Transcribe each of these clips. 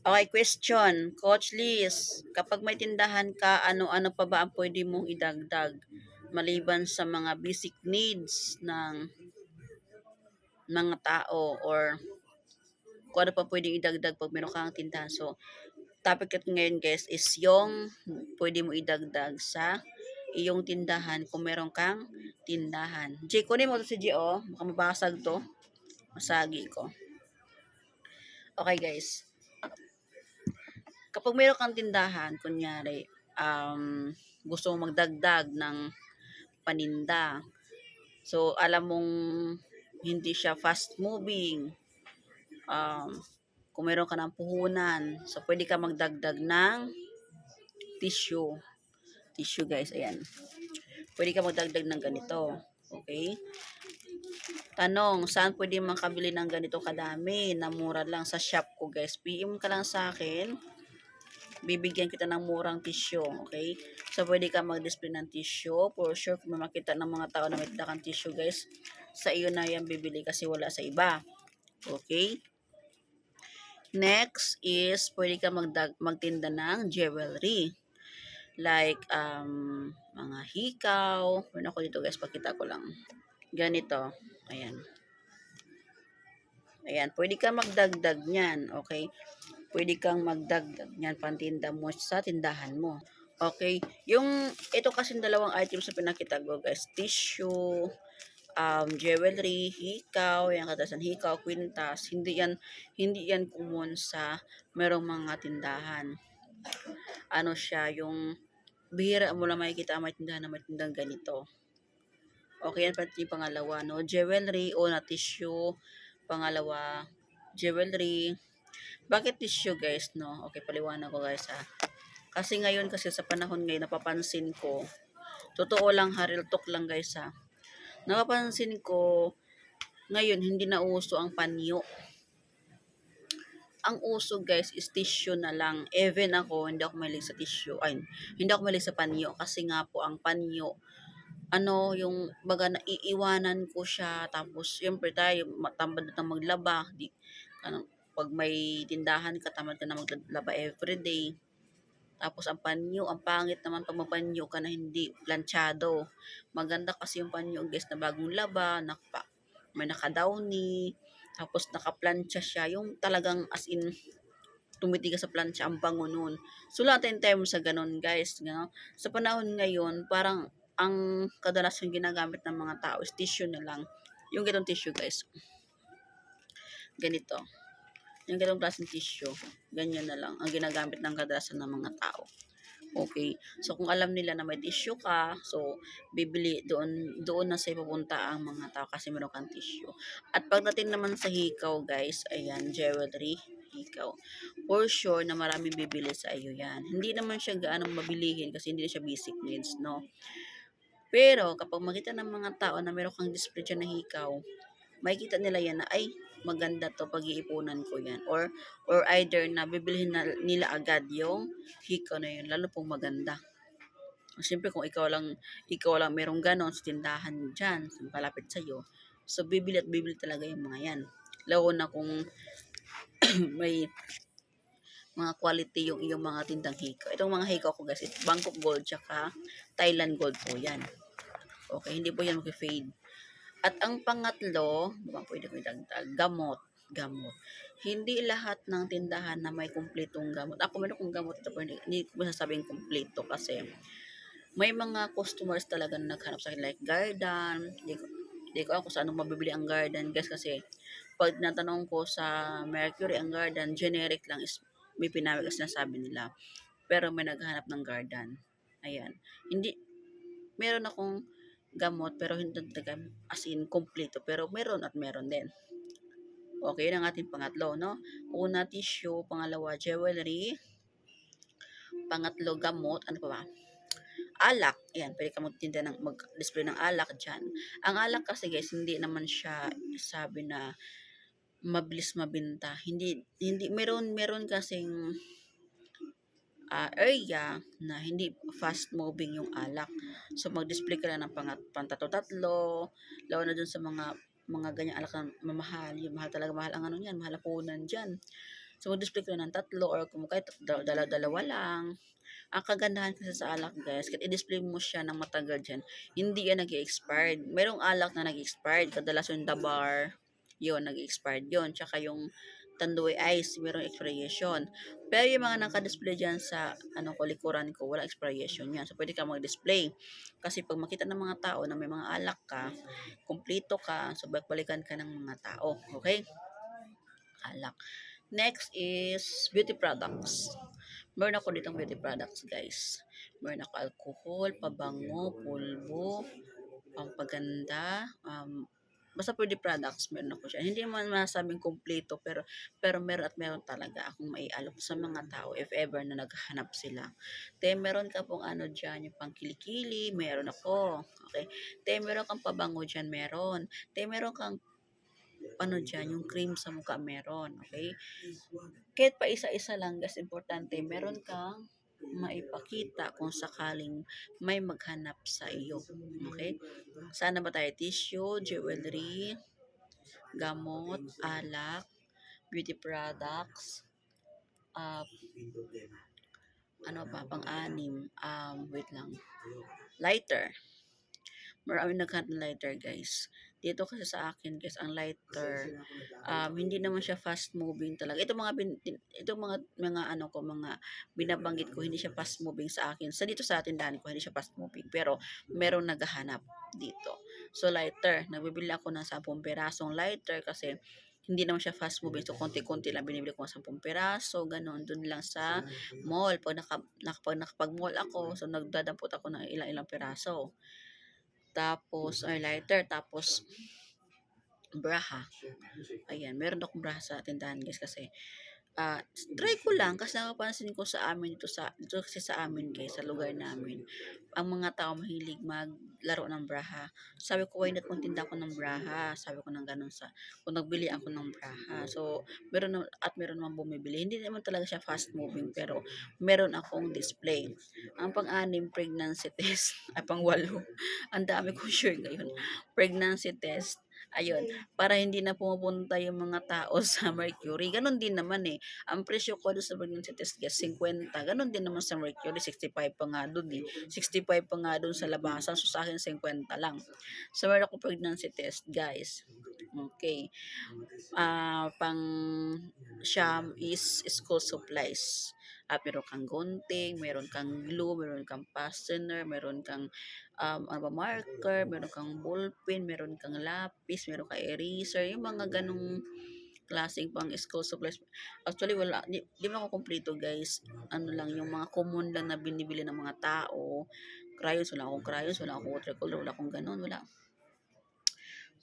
Okay, question. Coach Liz, kapag may tindahan ka, ano-ano pa ba ang pwede mong idagdag maliban sa mga basic needs ng mga tao or kung ano pa pwedeng idagdag pag meron kang tindahan. So, topic natin ngayon guys is yung pwede mo idagdag sa iyong tindahan kung meron kang tindahan. G, kunin mo to si G, oh. Baka mabasag to. Masagi ko. Okay guys. Kapag meron kang tindahan, kunyari, gusto mong magdagdag ng paninda. So, alam mong hindi siya fast moving. Kung meron ka ng puhunan, so pwede ka magdagdag ng tissue. Tissue guys, ayan. Pwede ka magdagdag ng ganito. Okay? Tanong, saan pwede makabili ng ganito kadami na mura lang sa shop ko guys? PM ka lang sa akin. Bibigyan kita ng murang tissue, okay? So, pwede ka mag-display ng tissue. For sure, kung makita ng mga tao na may kang tissue, guys, sa iyo na yan bibili kasi wala sa iba. Okay? Next is, pwede ka magtinda ng jewelry. Like, mga hikaw. Meron ako dito, guys, pakita ko lang. Ganito. Ayan. Ayan, pwede ka magdagdag niyan, okay? Pwede kang magdagdag niyan pantinda mo sa tindahan mo. Okay? Ito kasi dalawang items na pinakita ko guys. Tissue, jewelry, hikaw, yung katasan hikaw, kwintas. Hindi yan common sa merong mga tindahan. Ano siya, yung bihira mo lang makikita may tindahan na may tindang ganito. Okay, yan pati yung pangalawa, no? Jewelry o na tissue. Pangalawa, jewelry. Bakit tissue guys, no? Okay, paliwanag ko guys ha. Kasi ngayon kasi sa panahon ngayon napapansin ko, totoo lang ha, real talk lang guys ha. Napapansin ko ngayon hindi na uso ang panyo. Ang uso guys is tissue na lang. Even ako, hindi ako mahilig sa tissue. Ay, hindi ako mahilig sa panyo kasi nga po ang panyo yung baga naiiwanan ko siya tapos siyempre tayo matambad na maglaba pag may tindahan ka tamad ka na maglaba everyday. Tapos ang panyo, ang pangit naman pag magpanyo ka na hindi planchado. Maganda kasi yung panyo guys na bagong laba, may naka-downy, tapos naka-plancha siya. Yung talagang as in tumitigas sa plancha ang bango nun. So lahat yung time sa ganun guys. Sa panahon ngayon, parang ang kadalasan ginagamit ng mga tao is tissue na lang. Yung ganong tissue guys. Ganito. Yung ganong klaseng tissue. Ganyan na lang ang ginagamit ng kadalasan ng mga tao. Okay. So, kung alam nila na may tissue ka, so, bibili doon na sa ipupunta ang mga tao kasi meron kang tissue. At pagdating naman sa hikaw, guys, ayan, jewelry, hikaw. For sure na maraming bibili sa iyo yan. Hindi naman siya gaano mabilihin kasi hindi siya basic needs, no? Pero, kapag makita ng mga tao na meron kang display dyan na hikaw, makikita nila yan na, ay, maganda to, pag-iipunan ko yan. Or either na bibilhin na nila agad yung hikaw na yun, lalo pong maganda. Siyempre, kung ikaw lang merong ganon sa tindahan dyan, sa palapit sa'yo, so bibili at bibili talaga yung mga yan. Lalo na kung may mga quality yung iyong mga tindang hikaw. Itong mga hikaw ko guys, Bangkok Gold tsaka Thailand Gold po yan. Okay, hindi po yan mag-fade. At ang pangatlo, pwede ko idagdag, gamot. Gamot. Hindi lahat ng tindahan na may kumpletong gamot. Ako meron kong gamot ito, pero hindi ko masasabing kumpleto kasi may mga customers talaga na naghanap sa akin like Garden. Hindi ko alam kung saan mabibili ang Garden guys kasi pag natanong ko sa Mercury ang Garden, generic lang is may pinamig kasi sinasabi nila. Pero may naghanap ng Garden. Ayan. Meron akong gamot pero hindi talaga as in kompleto pero meron at meron din. Okay, ang ating pangatlo, no? Una, tissue. Pangalawa, jewelry. Pangatlo, gamot. Ano pa ba? Alak. Ayan, pwede ka mag-display ng alak dyan. Ang alak kasi guys, hindi naman siya sabi na mabilis mabenta. Hindi, meron kasing area na hindi fast moving yung alak. So mag-display ka lang ng pantatlo-tatlo, lalo na dun sa mga ganyang alak na mamahal. Yung mahal talaga, mahal ang ano niyan, mahal ang punan diyan. So, mag-display ka ng tatlo or kung kahit dala-dalawa lang. Ang kagandahan kasi sa alak guys, kahit i-display mo siya ng matagal dyan, hindi yan nag-expired. Merong alak na nag-expired, kadalasan yung Dabar, yun, nag-expired yun. Tsaka yung Tanduay Ice, merong expiration. Pero yung mga naka-display dyan sa ano ko, likuran ko, wala expiration yan. So, pwede ka mag-display. Kasi pag makita ng mga tao na may mga alak ka, kumplito ka, so balikan ka ng mga tao. Okay? Alak. Next is beauty products. Meron ako ditong beauty products, guys. Meron ako alcohol, pabango, pulbo, pampaganda, basta beauty products, meron ako siya. Hindi man masabing kumpleto, pero meron at meron talaga akong maialok sa mga tao if ever na naghahanap sila. Te, meron ka pong ano dyan, yung pang kilikili, meron ako. Okay. Te, meron kang pabango dyan, meron. Te, meron kang ano dyan, yung cream sa mukha, meron. Okay. Kahit pa isa-isa lang, guys, importante, meron kang maipakita kung sakaling may maghanap sa iyo. Okay? Sana ba tayo? Tissue, jewelry, gamot, alak, beauty products, uh, ano pa, pang-anim, wait lang, lighter. Maraming naghahanap ng lighter, guys. Dito kasi sa akin, guys, ang lighter, hindi naman siya fast moving talaga. Itong mga ano ko, mga binabanggit ko, hindi siya fast moving sa akin. Dito sa tindahan ko, hindi siya fast moving. Pero merong naghahanap dito. So lighter, nagbibili ako ng 10 perasong lighter kasi hindi naman siya fast moving. So konti-konti lang binibili ko ng 10 peraso, ganun. Doon lang sa mall. Nakapag-mall ako, so nagdadampot ako ng ilang-ilang peraso. Tapos, ay lighter, tapos braha. Ayan, meron akong braha sa tindahan, guys, kasi try ko lang kasi napapansin ko sa amin dito kasi sa amin, guys, sa lugar namin. Ang mga tao mahilig maglaro ng braha. Sabi ko, why not magtinda ko ng braha? Sabi ko nang ganun kung nagbili ako ng braha. So, meron naman bumibili. Hindi naman talaga siya fast moving, pero meron akong display. Ang pang-anim, pregnancy test. Ay, pang-walo. Ang dami kong share ngayon. Pregnancy test. Ayun, para hindi na pumupunta yung mga tao sa Mercury. Ganon din naman eh. Ang presyo ko doon sa pregnancy test gas, 50. Ganon din naman sa Mercury, 65 pa nga doon eh. 65 pa nga doon sa labasan. So sa akin, 50 lang. So meron ako pregnancy test, guys. Okay. Pang Sham is school supplies. Meron kang gunting, meron kang glue, meron kang fastener, meron kang marker, meron kang ballpen, meron kang lapis, meron kang eraser, yung mga ganong klaseng pang school supplies. Actually, wala, di man ako kompleto, guys. Ano lang, yung mga common lang na binibili ng mga tao. Crayons, wala akong crayons, wala akong watercolor, wala akong ganon, wala.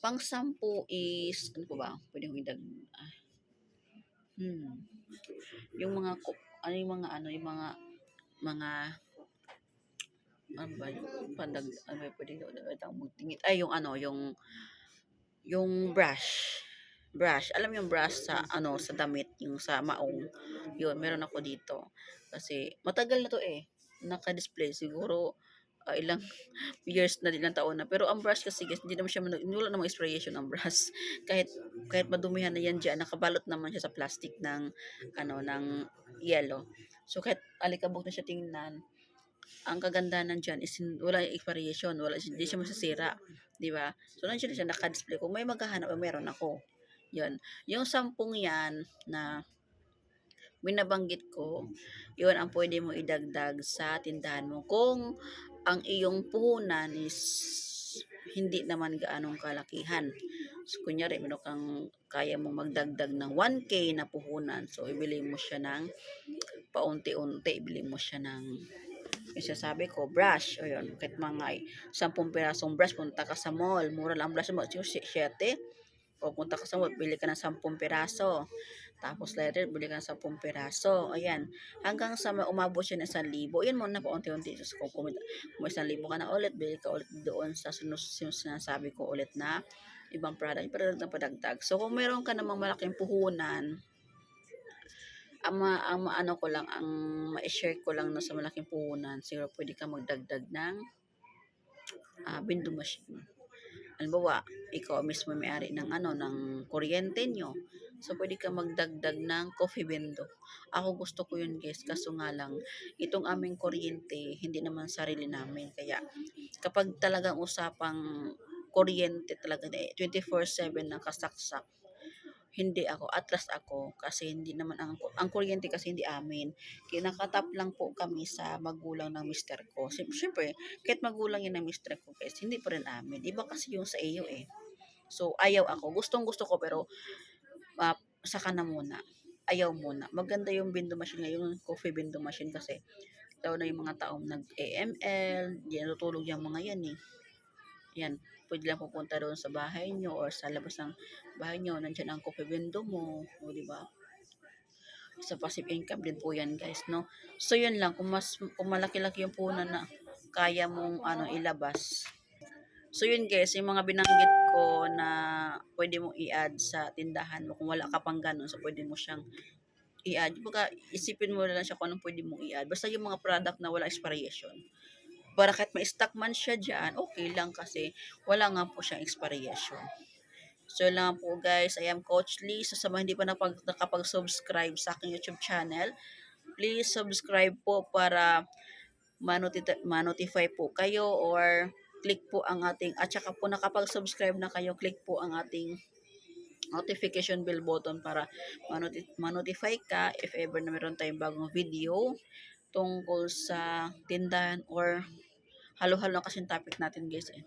Pang sampu is, ano po ba? Pwede kong idag, yung mga, yung mga, ano ba, yung pandag, ano ba, pwede ko magtingit, ay, yung ano, yung brush, alam mo yung brush sa, ano, sa damit, yung sa maong, yun, meron ako dito, kasi, matagal na to eh, naka-display, siguro, ilang years na, ilang taon na, pero ang brush kasi, guys, hindi naman siya, wala namang expiration ng brush, kahit madumihan na yan dyan, nakabalot naman siya sa plastic ng, ano, ng yellow, so kahit alikabok na siya tingnan, ang kagandahan dyan is wala yung expiration, hindi siya masisira, di ba? So nandiyan siya naka-display. Kung may maghahanap, meron ako. 'Yun. Yung 10 yan na binabanggit ko, 'yun ang pwede mo idagdag sa tindahan mo kung ang iyong puhunan is hindi naman gaanong kalakihan. So, kunyari, meron kang kaya mong magdagdag ng 1K na puhunan. So, ibili mo siya ng paunti-unti. Ibili mo siya ng sabi ko, brush. O yun, kahit mga 10 pirasong brush, punta ka sa mall. Mura lang ang brush mo. 7. O punta ka sa mall, bili ka ng 10 piraso. Tapos later, bili ka ng 10 piraso. Ayan. Hanggang sa umabot siya ng 1,000. Yan muna pa unti-unti. So, kung 1,000 ka na ulit, bili ka ulit doon sa sinasabi ko ulit na ibang product. Padagdag. So, kung meron ka namang malaking puhunan, ang maano ko lang, ang ma-share ko lang na sa malaking puhunan, siguro pwede ka magdagdag ng window machine. Halimbawa, ikaw mismo may-ari ng ng kuryente nyo. So, pwede ka magdagdag ng coffee bendo. Ako gusto ko yun guys, kaso nga lang, itong aming kuryente, hindi naman sarili namin. Kaya, kapag talagang usapang kuryente talaga, 24/7 na kasaksak, hindi ako, atras ako, kasi hindi naman ang kuryente kasi hindi amin. Kinakatap lang po kami sa magulang ng mister ko. Siyempre, kahit magulang yun ng mister ko guys, hindi pa rin amin. Iba kasi yung sa iyo eh. So, ayaw ako. Gustong gusto ko pero saka na muna. Ayaw muna. Maganda yung window machine ngayon, yung coffee window machine kasi lalo na yung mga taong nag-AML, di natutulog yung mga yan eh. Yan, pwede lang pupunta doon sa bahay nyo or sa labas ng bahay nyo, nandiyan ang coffee window mo, o di ba? Sa passive income din po yan guys, no? So yun lang, kung malaki-laki yung punan na kaya mong ilabas. So yun guys, yung mga binanggit ko na pwede mong i-add sa tindahan mo kung wala ka pang ganun, so pwede mo siyang i-add. Kumbaga, isipin mo na lang siya kung anong pwede mong i-add. Basta yung mga product na wala expiration. Para kahit may stock man siya dyan, okay lang kasi wala nga po siyang expiration. So yun lang po guys, I am Coach Lee. So sa mga hindi pa nakapag-subscribe sa aking YouTube channel, please subscribe po para ma-notify po kayo or click po ang ating, at saka po nakapag-subscribe na kayo, click po ang ating notification bell button para ma-notify ka if ever na meron tayong bagong video tungkol sa tindahan or halo-halo na kasing topic natin guys eh.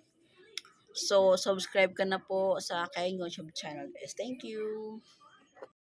So, subscribe ka na po sa aking YouTube channel guys. Thank you!